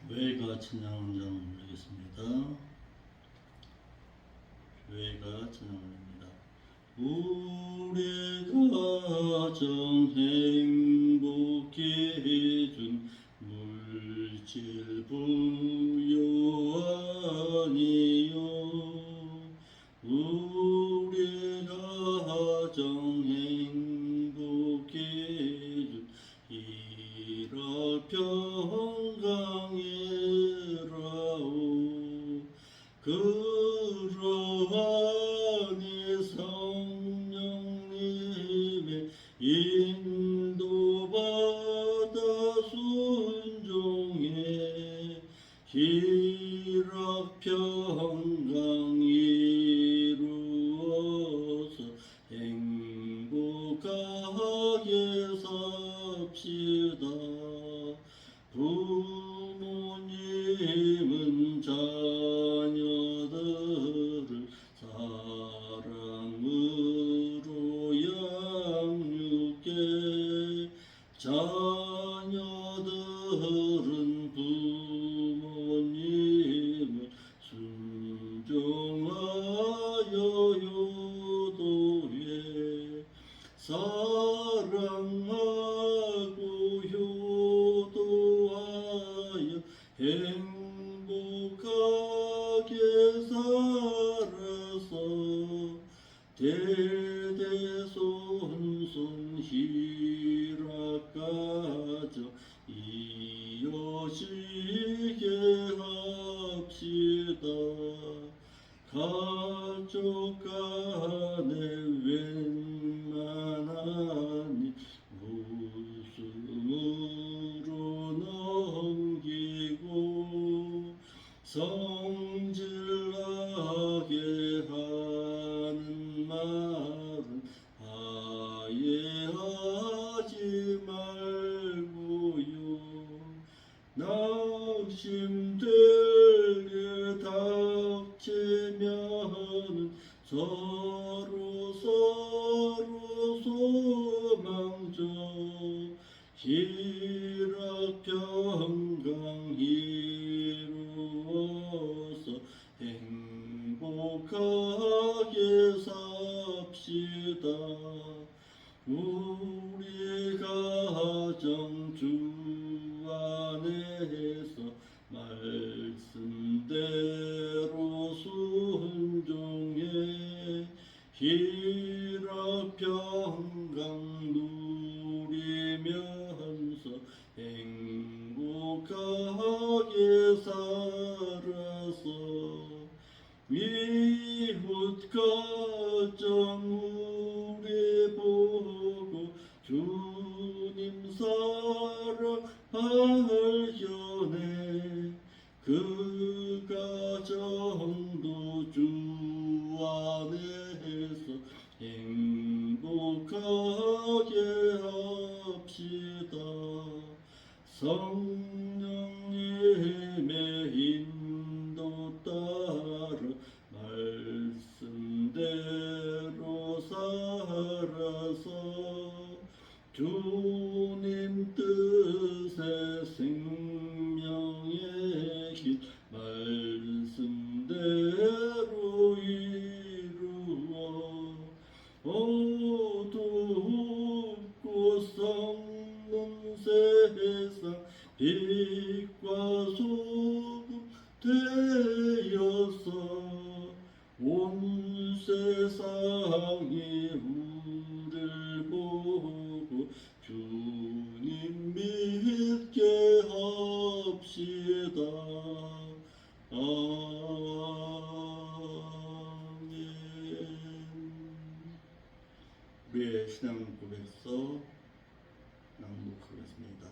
교회가 찬양하는 장 올리겠습니다. 교회가 찬양을 합니다. 우리 가정 행복해 해준 물질 부요 아니요. 우리 가정 행복해 해준 일억 평강이라오. 그러하니 성령님의 인도받아 순종해 희락평강 이루어서 행복하게 삽시다. 부모님은 자녀들을 사랑으로 양육해 자녀들은 부모님을 순종하여 효도해 사랑하고 효도하여 행복하게 살아서 대대손손 희락가정 이어지게 합시다. 가족 간에 웬만한 일 웃음으로 넘기고 성질나게 하는 말은 아예 하지 말고요. 낙심될 일 닥치면 서로 소망져 희락평강 이루어서 행복하게 삽시다. 우리 가정 주 안에서 말씀대로 순종해 희락평강 누리면서 행복하게 살아서 이웃 가정 우리 보고 주님 사랑하려네. 그 가정도 주 안에서 행복하게 합시다. 성령님의 인도 따라 말씀대로 살아서 주님 뜻의 생명의 길 말씀대로 이루어 어둡고 썩는 세상 빛과 소금 되어서 온 세상이 우리를 보고 주님 믿게 합시다. 아멘. 우리의 신앙 고백서 낭독하겠습니다.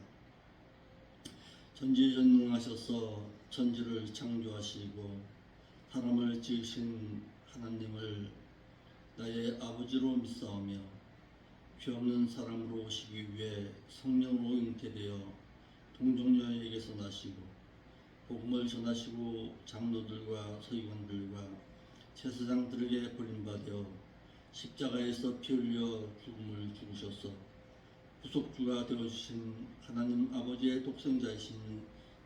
전지전능하셔서 천지를 창조하시고 사람을 지으신 하나님을 나의 아버지로 믿사오며 죄 없는 사람으로 오시기 위해 성령으로 잉태되어 동정녀에게서 나시고 복음을 전하시고 장로들과 서기관들과 제사장들에게 버림받아 십자가에서 피 흘려 죽음을 죽으셔서 구속주가 되어주신 하나님 아버지의 독생자이신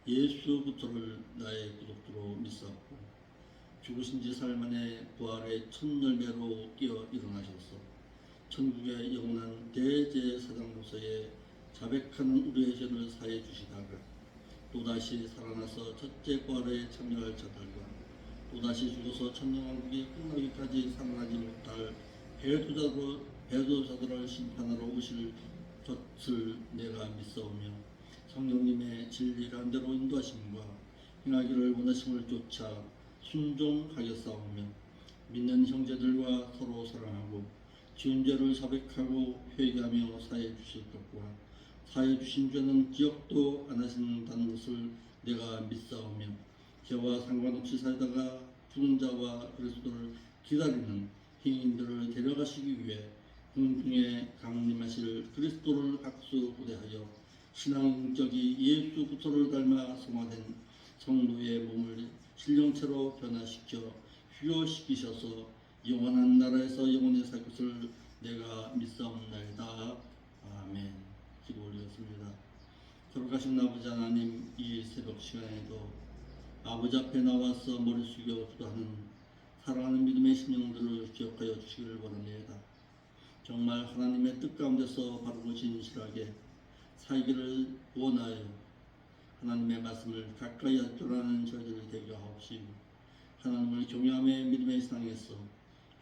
예수 그리스도를 나의 구속주로 믿사옵고 죽으신 지 사흘 만에 부활의 첫 열매로 깨어 일어나셔서 천국의 영원한 대제사장으로서의 자백하는 우리의 죄를 사해 주시다가 또다시 살아나서 첫째 부활에 참여할 자들과 또다시 죽어서 천년왕국이 끝나기까지 살아나지 못할 배도자들을 심판하러 오실 것을 내가 믿사오며 성령님의 진리란대로 인도하심과 행하기를 원하심을 쫓아 순종하겠사오며 믿는 형제들과 서로 사랑하고 지은 죄를 자백하고 회개하며 사해 주실 것과 사해 주신 죄는 기억도 안 하신다는 것을 내가 믿사오며 죄와 상관없이 살다가 죽은 자와 그리스도를 기다리는 행인들을 데려가시기 위해 공중에 강림하실 그리스도를 학수고대하여 신앙적이 예수 그리스도를 닮아 성화된 성도의 몸을 신령체로 변화시켜 휴어시키셔서 영원한 나라에서 영원히 살 것을 내가 믿사옵나이다. 아멘. 기도 올리겠습니다. 걸어가신 아버지 하나님, 이 새벽 시간에도 아버지 앞에 나와서 머리 숙여 기도하는 사랑하는 믿음의 심령들을 기억하여 주시기를 원합니다. 정말 하나님의 뜻 가운데서 바르고 진실하게 살기를 원하여 하나님의 말씀을 가까이 할 줄 아는 저희들을 되게 하옵시고 하나님을 경외함의 믿음의 상에서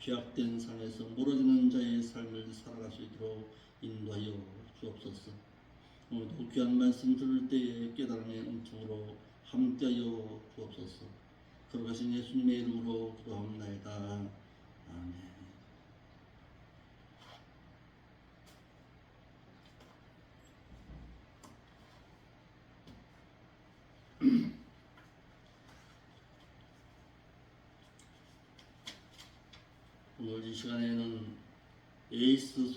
죄악된 상에서 멀어지는 자의 삶을 살아갈 수 있도록 인도하여 주옵소서. 오늘도 귀한 말씀 들을 때에 깨달음의 은총으로 함께하여 주옵소서. 걸어가신 예수님의 이름으로 기도합나이다. 아멘. 오늘 이 시간에는 에이스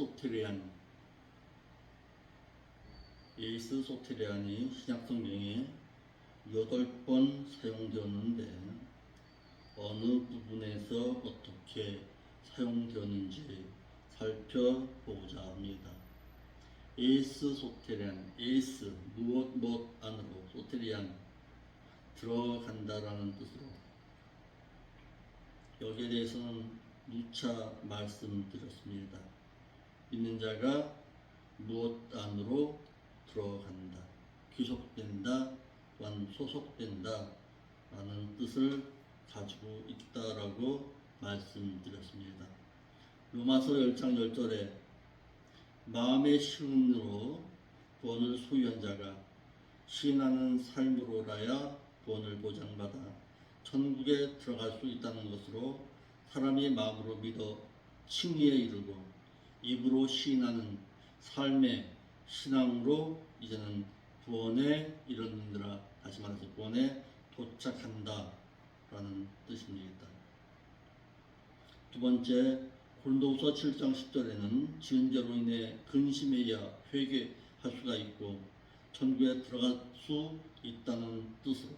소테리안이 신약성경에 8번 사용되었는데 어느 부분에서 어떻게 사용되었는지 살펴보고자 합니다. 에이스 소테리안, 에이스 무엇 안으로, 소테리안 들어간다라는 뜻으로 여기에 대해서는 누차 말씀드렸습니다. 믿는 자가 무엇 안으로 들어간다, 귀속된다, 또한 소속된다 라는 뜻을 가지고 있다라고 말씀드렸습니다. 로마서 10장 10절에 마음의 시은으로 구원을 소유한 자가 시인하는 삶으로라야 구원을 보장받아 천국에 들어갈 수 있다는 것으로 사람이 마음으로 믿어 칭의에 이르고 입으로 시인하는 삶의 신앙으로 이제는 구원에 이르는지라, 다시 말해서 구원에 도착한다 라는 뜻입니다. 두 번째, 고린도후서 7장 10절에는 지은 죄로 인해 근심해야 회개할 수가 있고 천국에 들어갈 수 있다는 뜻으로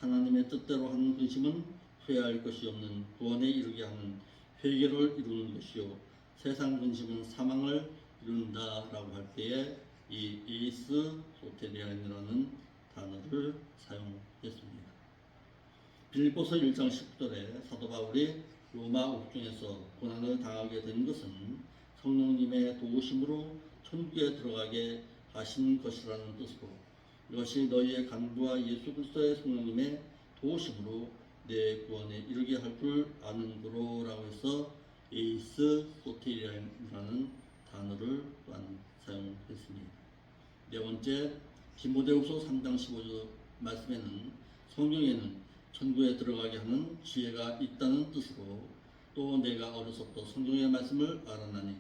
하나님의 뜻대로 하는 근심은 회개할 것이 없는 구원에 이르게 하는 회개를 이루는 것이요 세상 근심은 사망을 이룬다라고 할 때에 이 에이스 소테리안이라는 단어를 사용했습니다. 빌립보서 1장 10절에 사도 바울이 로마 옥중에서 고난을 당하게 된 것은 성령님의 도우심으로 천국에 들어가게 하신 것이라는 뜻으로 이것이 너희의 간구와 예수 그리스도의 성령님의 도우심으로 내 구원에 이르게 할 줄 아는 거로라고 해서 에이스 소테리안이라는 단어를 또한 사용했습니다. 네 번째, 디모데후서 3장 15절 말씀에는 성경에는 천국에 들어가게 하는 지혜가 있다는 뜻으로 또 내가 어려서부터 성경의 말씀을 알아나니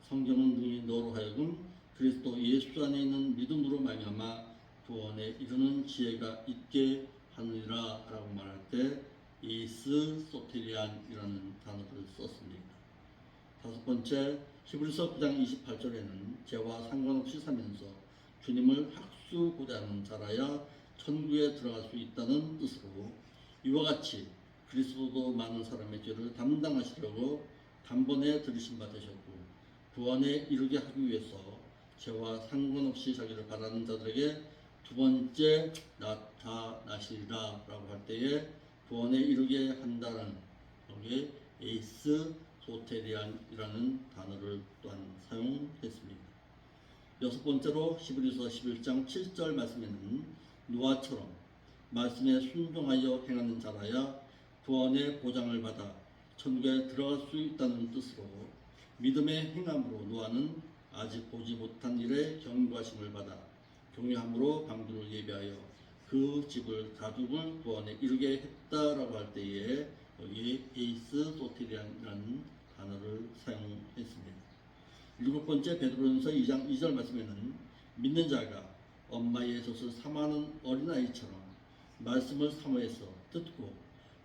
성경은 능히 너로 하여금 그리스도 예수 안에 있는 믿음으로 말미암아 구원에 이르는 지혜가 있게 하느니라 라고 말할 때 에이스 소테리안이라는 단어를 썼습니다. 다섯 번째, 히브리서 9장 28절에는 죄와 상관없이 살면서 주님을 학수고대하는 자라야 천국에 들어갈 수 있다는 뜻으로 이와 같이 그리스도도 많은 사람의 죄를 담당하시려고 단번에 들이심 받으셨고 구원에 이르게 하기 위해서 죄와 상관없이 자기를 바라는 자들에게 두 번째 나타나시리라 라고 할 때에 구원에 이르게 한다는 여기 에이스 소테리안이라는 단어를 또한 사용했습니다. 여섯 번째로 히브리서 11장 7절 말씀에는 노아처럼 말씀에 순종하여 행하는 자라야 구원의 보장을 받아 천국에 들어갈 수 있다는 뜻으로 믿음의 행함으로 노아는 아직 보지 못한 일에 경고하심을 받아 경외함으로 방주를 예비하여 그 집을 가족을 구원에 이르게 했다라고 할 때에 여기 에이스 소테리안이라는 단어를 사용했습니다. 일곱 번째 베드로전서 2장 2절 말씀에는 믿는 자가 엄마의 젖을 사모하는 어린아이처럼 말씀을 사모해서 듣고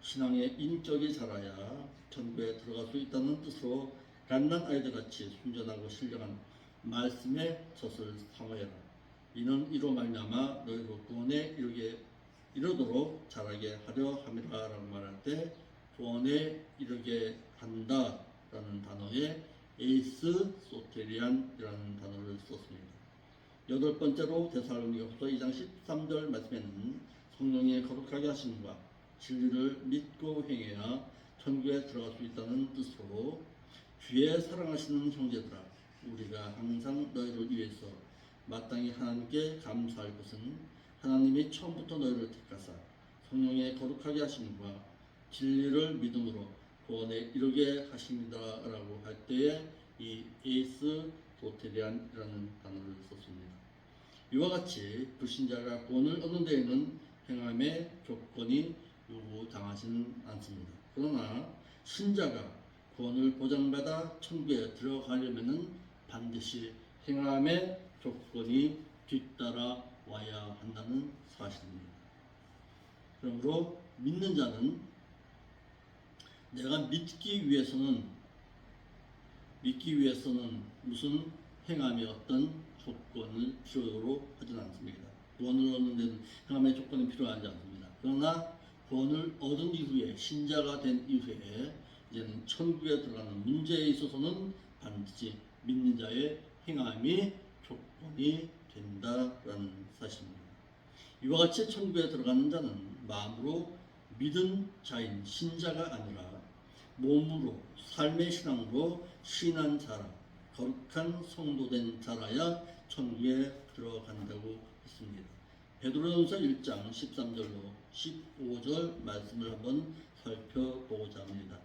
신앙의 인격이 자라야 천국에 들어갈 수 있다는 뜻으로 갓난 아이들같이 순전하고 신령한 말씀의 젖을 사모해라. 이는 이로 말미암아 너희로 구원에 이르도록 자라게 하려 함이라 라고 말할 때 구원에 이르게 한다라는 단어에 에이스 소테리안이라는 단어를 썼습니다. 여덟 번째로 데살로니가후서 2장 13절 말씀에는 성령의 거룩하게 하심과 진리를 믿고 행해야 천국에 들어갈 수 있다는 뜻으로 주의 사랑하시는 형제들아 우리가 항상 너희를 위해서 마땅히 하나님께 감사할 것은 하나님이 처음부터 너희를 택하사 성령의 거룩하게 하심과 진리를 믿음으로 구원에 이르게 하십니다 라고 할 때에 이 에이스 소테리안이라는 단어를 썼습니다. 이와 같이 불신자가 구원을 얻는 데에는 행함의 조건이 요구당하지는 않습니다. 그러나 신자가 구원을 보장받아 천국에 들어가려면 반드시 행함의 조건이 뒤따라 와야 한다는 사실입니다. 그러므로 믿는 자는 내가 믿기 위해서는 무슨 행함의 어떤 조건을 필요로 하지는 않습니다. 구원을 얻는 데는 행함의 조건이 필요하지 않습니다. 그러나 구원을 얻은 이후에 신자가 된 이후에 이제는 천국에 들어가는 문제에 있어서는 반드시 믿는 자의 행함이 조건이 된다라는 사실입니다. 이와 같이 천국에 들어가는 자는 마음으로 믿은 자인 신자가 아니라 몸으로 삶의 신앙으로 신한 자라 거룩한 성도된 자라야 천국에 들어간다고 했습니다. 베드로전서 1장 13절로 15절 말씀을 한번 살펴보고자 합니다.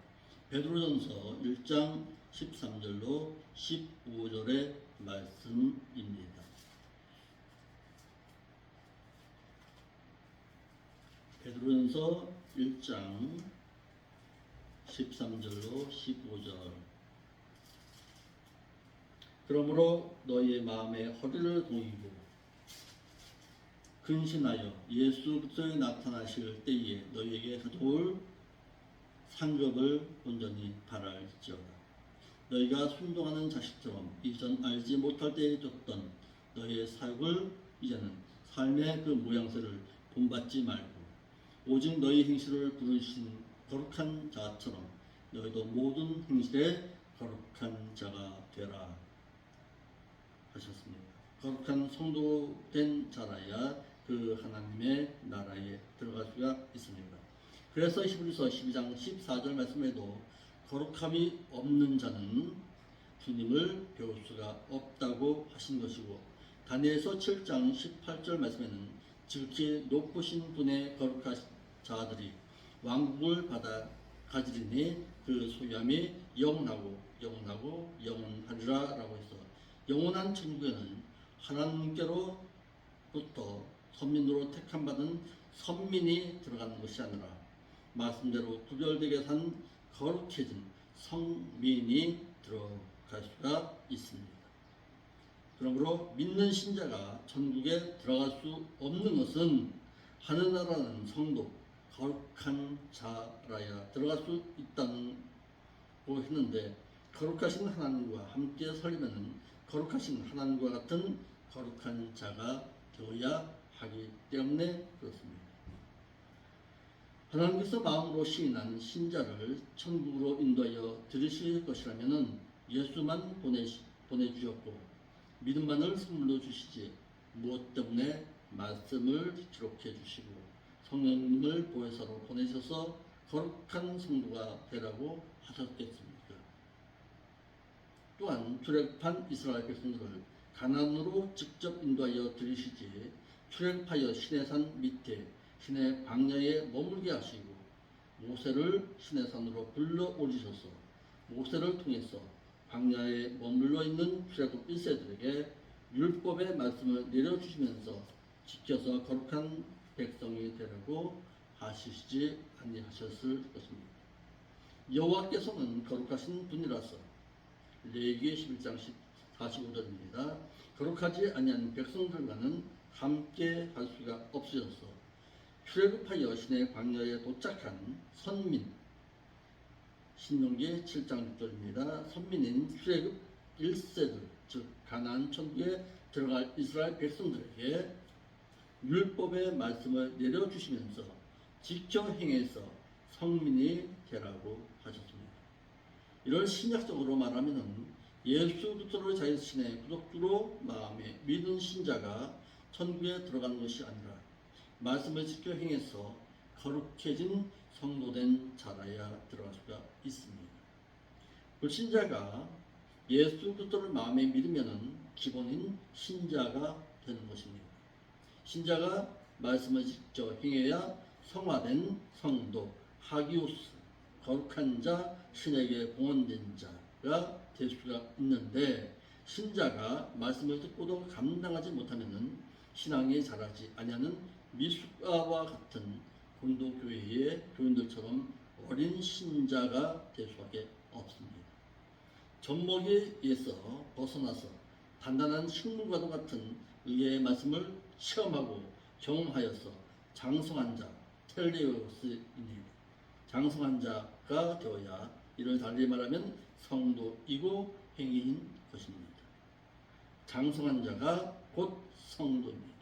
베드로전서 1장 13절로 15절의 말씀입니다. 베드로전서 1장 13절로 15절. 그러므로 너희의 마음에 허리를 동이고 근신하여 예수 그리스도에 나타나실 때에 너희에게 가져올 상급을 온전히 바랄지어다. 너희가 순종하는 자식처럼 이전 알지 못할 때에 줬던 너희의 사역을 이제는 삶의 그 모양새를 본받지 말고 오직 너희 행실을 부르신 거룩한 자처럼 너희도 모든 행실에 거룩한 자가 되라 하셨습니다. 거룩한 성도된 자라야 그 하나님의 나라에 들어갈 수가 있습니다. 그래서 히브리서 12장 14절 말씀에도 거룩함이 없는 자는 주님을 배울 수가 없다고 하신 것이고 다니엘서 7장 18절 말씀에는 지극히 높으신 분의 거룩한 자들이 왕국을 받아 가지리니 그 소유함이 영원하고 영원하리라 라고 해서 영원한 천국에는 하나님께로부터 선민으로 택함받은 선민이 들어가는 것이 아니라 말씀대로 구별되게 산 거룩해진 성민이 들어갈 수가 있습니다. 그러므로 믿는 신자가 천국에 들어갈 수 없는 것은 하늘나라는 성도 거룩한 자라야 들어갈 수 있다고 했는데 거룩하신 하나님과 함께 살려면 거룩하신 하나님과 같은 거룩한 자가 되어야 하기 때문에 그렇습니다. 하나님께서 마음으로 시인한 신자를 천국으로 인도하여 들으실 것이라면 예수만 보내주셨고 믿음만을 선물로 주시지 무엇 때문에 말씀을 기록해 주시고 성령님을 보혜사로 보내셔서 거룩한 성도가 되라고 하셨겠습니까? 또한 출애굽한 이스라엘 백성들을 가나안으로 직접 인도하여 들이시지 출애굽하여 시내산 밑에 시내 광야에 머물게 하시고 모세를 시내산으로 불러 올리셔서 모세를 통해서 광야에 머물러 있는 출애굽 1세들에게 율법의 말씀을 내려주시면서 지켜서 거룩한 백성이 되라고 하시지 아니하셨을 것입니다. 여호와께서는 거룩하신 분이라서 레위기 11장 45절입니다. 거룩하지 아니한 백성들과는 함께 할 수가 없으셔서 출애굽하여 시내 광야에 도착한 선민 신명기 7장 6절입니다. 선민인 출애굽 1세들 즉 가나안 천국에 들어갈 이스라엘 백성들에게 율법의 말씀을 내려주시면서 지켜 행해서 성민이 되라고 하셨습니다. 이런 신약적으로 말하면 예수 그리스도를 자신의 구속주로 마음에 믿은 신자가 천국에 들어가는 것이 아니라 말씀을 지켜 행해서 거룩해진 성도된 자라야 들어갈 수가 있습니다. 불신자가 예수 그리스도를 마음에 믿으면 기본인 신자가 되는 것입니다. 신자가 말씀을 지켜 행해야 성화된 성도, 하기오스, 거룩한 자, 신에게 봉헌된 자가 될 수가 있는데 신자가 말씀을 듣고도 감당하지 못하면 신앙이 자라지 아니하는 미숙아와 같은 본도교회의 교인들처럼 어린 신자가 될 수밖에 없습니다. 젖먹이에서 벗어나서 단단한 식물과도 같은 의의 말씀을 체험하고 경험하여서 장성한 자, 텔레오스이니 장성한 자가 되어야 이를 달리 말하면 성도이고 행위인 것입니다. 장성한 자가 곧 성도입니다.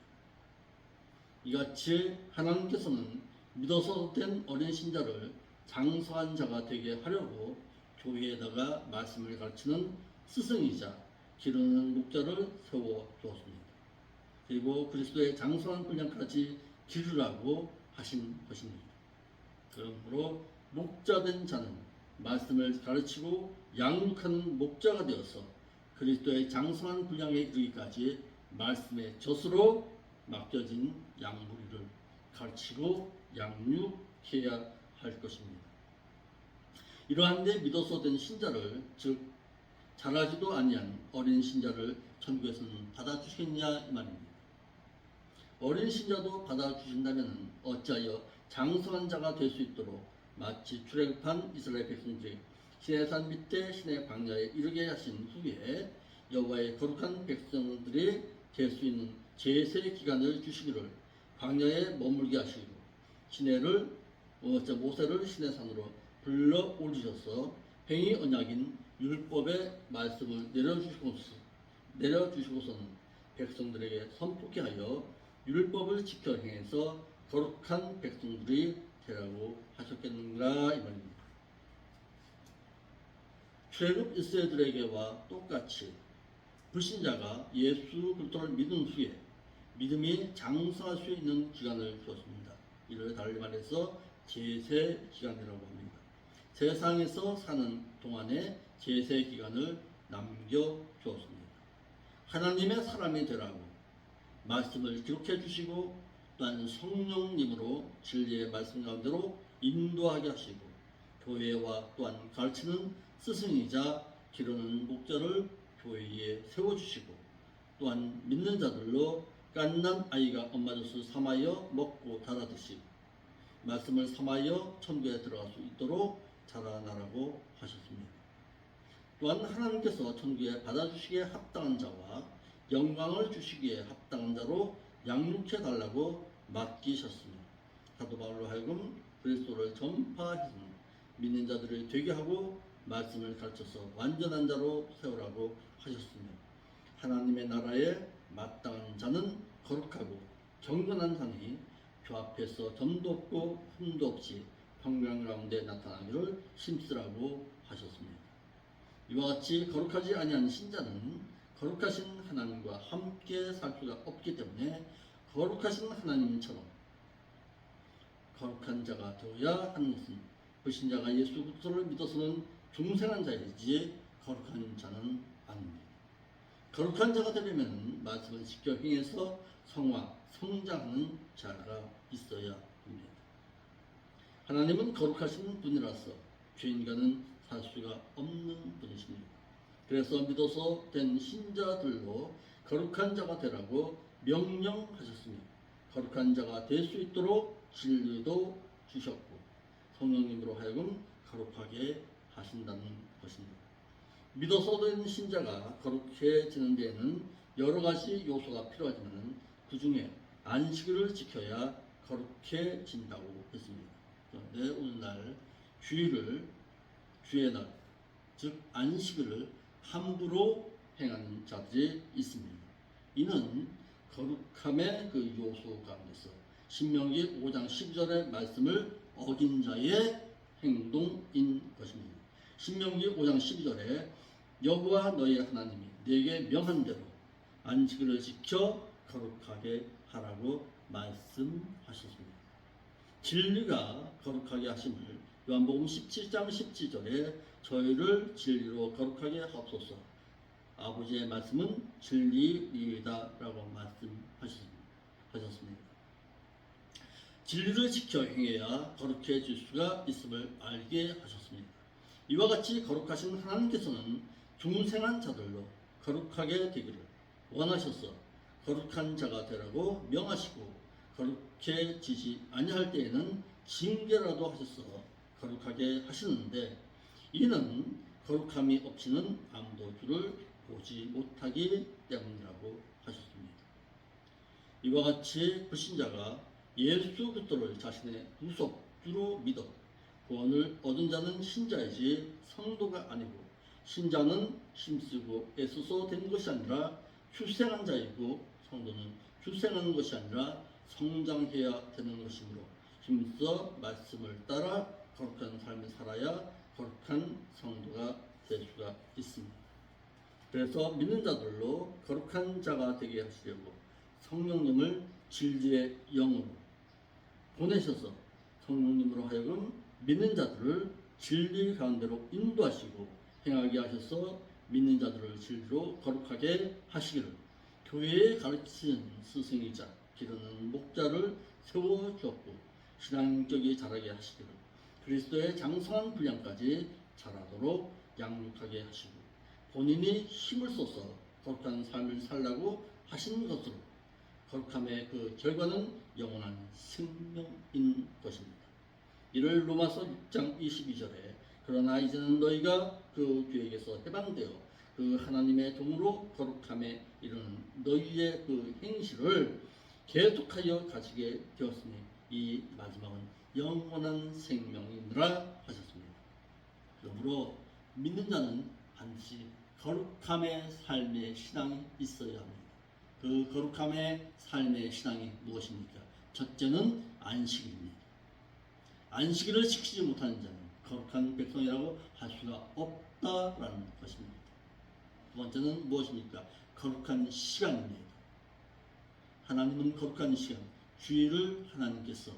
이같이 하나님께서는 믿어서 된 어린 신자를 장성한 자가 되게 하려고 교회에다가 말씀을 가르치는 스승이자 기르는 목자를 세워 주었습니다. 그리고 그리스도의 장성한 분량까지 기르라고 하신 것입니다. 그러므로 목자된 자는 말씀을 가르치고 양육하는 목자가 되어서 그리스도의 장성한 분량에 이르기까지 말씀의 젖으로 맡겨진 양무리를 가르치고 양육해야 할 것입니다. 이러한 데 믿어서 된 신자를 즉 자라지도 아니한 어린 신자를 천국에서는 받아주시겠냐 이 말입니다. 어린 신자도 받아주신다면 어찌하여 장성한 자가 될 수 있도록 마치 출애굽한 이스라엘 백성들이 시내산 밑에 시내 광야에 이르게 하신 후에 여호와의 거룩한 백성들이 될 수 있는 제세 기간을 주시기를 광야에 머물게 하시고 모세를 시내산으로 불러 올리셔서 행위 언약인 율법의 말씀을 내려주시고서는 백성들에게 선포케 하여 율법을 지켜 행해서 거룩한 백성들이 되라고 하셨겠는가 이 말입니다. 출애굽 1세들에게와 똑같이 불신자가 예수 그리스도를 믿은 후에 믿음이 장성할 수 있는 기간을 주었습니다. 이를 달리 말해서 제세 기간이라고 합니다. 세상에서 사는 동안에 제세 기간을 남겨주었습니다. 하나님의 사람이 되라고 말씀을 기록해 주시고 또한 성령님으로 진리의 말씀 가운데로 인도하게 하시고 교회와 또한 가르치는 스승이자 기르는 목자를 교회에 세워주시고 또한 믿는 자들로 갓난 아이가 엄마 젖을 삼하여 먹고 자라듯이 말씀을 삼하여 천국에 들어갈 수 있도록 자라나라고 하셨습니다. 또한 하나님께서 천국에 받아주시기에 합당한 자와 영광을 주시기에 합당한 자로 양육해 달라고 맡기셨습니다. 사도 바울로 하여금 그리스도를 전파해서 믿는 자들을 되게 하고 말씀을 가르쳐서 완전한 자로 세우라고 하셨습니다. 하나님의 나라에 마땅한 자는 거룩하고 경건한 자니 주 앞에서 점도 없고 흠도 없이 평강 가운데 나타나기를 힘쓰라고 하셨습니다. 이와 같이 거룩하지 아니한 신자는 거룩하신 하나님과 함께 살 수가 없기 때문에 거룩하신 하나님처럼 거룩한 자가 되어야 하는 것은 불신자가 예수 그리스도를 믿어서는 중생한 자이지 거룩한 자는 아닙니다. 거룩한 자가 되려면 말씀을 지켜 행해서 성화, 성장하는 자가 있어야 합니다. 하나님은 거룩하신 분이라서 죄인과는 살 수가 없는 분이십니다. 그래서 믿어서 된 신자들로 거룩한 자가 되라고 명령하셨습니다. 거룩한 자가 될 수 있도록 진리도 주셨고 성령님으로 하여금 거룩하게 하신다는 것입니다. 믿어서 된 신자가 거룩해지는 데에는 여러 가지 요소가 필요하지만 그 중에 안식일을 지켜야 거룩해진다고 했습니다. 그런데 오늘날 주의 날, 즉 안식일을 함부로 행하는 자들이 있습니다. 이는 거룩함의 그 요소 가운데서 신명기 5장 12절의 말씀을 어긴 자의 행동인 것입니다. 신명기 5장 12절에 여호와 너희 하나님이 네게 명한 대로 안식일을 지켜 거룩하게 하라고 말씀하셨습니다. 진리가 거룩하게 하심을 요한복음 17장 17절에 저희를 진리로 거룩하게 하옵소서. 아버지의 말씀은 진리이다라고 말씀하셨습니다. 진리를 지켜 행해야 거룩해질 수가 있음을 알게 하셨습니다. 이와 같이 거룩하신 하나님께서는 중생한 자들로 거룩하게 되기를 원하셔서 거룩한 자가 되라고 명하시고 거룩해지지 아니할 때에는 징계라도 하셔서 거룩하게 하시는데 이는 거룩함이 없이는 아무도 주를 보지 못하기 때문이라고 하셨습니다. 이와 같이 불신자가 예수 그리스도를 자신의 구속주로 믿어 구원을 얻은 자는 신자이지 성도가 아니고 신자는 힘쓰고 애써서 된 것이 아니라 출생한 자이고 성도는 출생하는 것이 아니라 성장해야 되는 것이므로 힘써 말씀을 따라 거룩한 삶을 살아야 거룩한 성도가 될 수가 있습니다. 그래서 믿는 자들로 거룩한 자가 되게 하시려고 성령님을 진리의 영으로 보내셔서 성령님으로 하여금 믿는 자들을 진리 가운데로 인도하시고 행하게 하셔서 믿는 자들을 진리로 거룩하게 하시기를 교회에 가르치는 스승이자 기르는 목자를 세워주었고 신앙격이 자라게 하시기를 그리스도의 장성한 분량까지 자라도록 양육하게 하시고 본인이 힘을 써서 거룩한 삶을 살라고 하신 것으로 거룩함의 그 결과는 영원한 생명인 것입니다. 이를 로마서 6장 22절에 그러나 이제는 너희가 그 죄에게서 해방되어 그 하나님의 종으로 거룩함에 이르는 너희의 그 행실을 계속하여 가지게 되었으니 이 마지막은 영원한 생명이니라 하셨습니다. 그러므로 믿는 자는 반드시 거룩함의 삶의 신앙이 있어야 합니다. 그 거룩함의 삶의 신앙이 무엇입니까? 첫째는 안식일입니다. 안식일을 지키지 못하는 자는 거룩한 백성이라고 할 수가 없다라는 것입니다. 두 번째는 무엇입니까? 거룩한 시간입니다. 하나님은 거룩한 시간, 주일을 하나님께서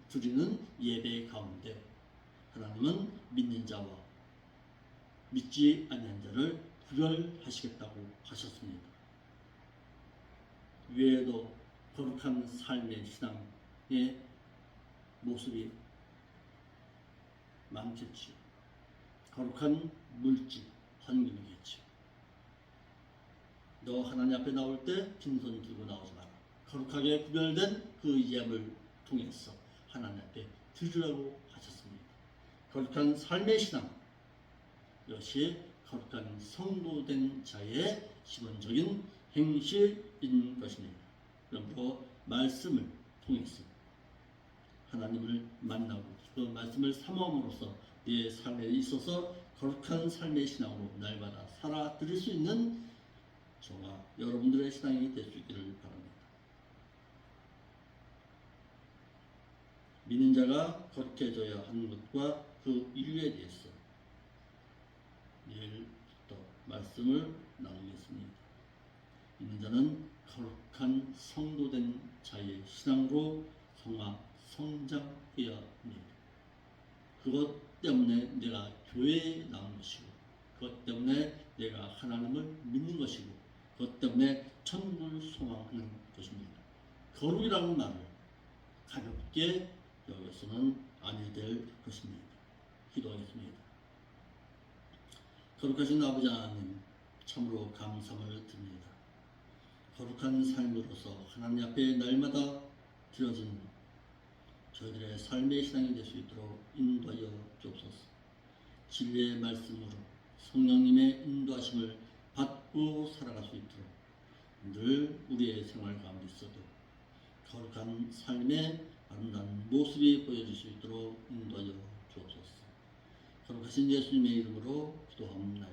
드리는 예배 가운데 하나님은 믿는 자와 믿지 아니한 자를 구별하시겠다고 하셨습니다. 외에도 거룩한 삶의 신앙의 모습이 많겠지요. 거룩한 물질, 헌금이겠지요. 너 하나님 앞에 나올 때 빈손 들고 나오지 마라. 거룩하게 구별된 그 예물 통해서 하나님 앞에 드리라고 하셨습니다. 거룩한 삶의 신앙, 이것이 거룩한 성도된 자의 기본적인 행실인 것입니다. 그러므로 말씀을 통해서 하나님을 만나고 그 말씀을 사모함으로써 내 삶에 있어서 거룩한 삶의 신앙으로 날마다 살아드릴 수 있는 저와 여러분들의 신앙이 될 수 있기를 바랍니다. 믿는 자가 거룩해져야 하는 것과 그 이유에 대해서 내일부터 말씀을 나누겠습니다. 믿는 자는 거룩한 성도된 자의 신앙으로 성장해야 합니다. 그것 때문에 내가 교회에 나온 것이고, 그것 때문에 내가 하나님을 믿는 것이고, 그것 때문에 천국을 소망하는 것입니다. 거룩이라는 말을 가볍게 여기서는 아니 될 것입니다. 기도하겠습니다. 거룩하신 아버지 하나님, 참으로 감사를 드립니다. 거룩한 삶으로서 하나님 앞에 날마다 드려진 저희들의 삶의 신앙이 될 수 있도록 인도하여 주옵소서. 진리의 말씀으로 성령님의 인도하심을 받고 살아갈 수 있도록 늘 우리의 생활 가운데 있어도 거룩한 삶의 아름다운 모습이 보여질 수 있도록 인도하여 주옵소서. 거룩하신 예수님의 이름으로 기도합니다.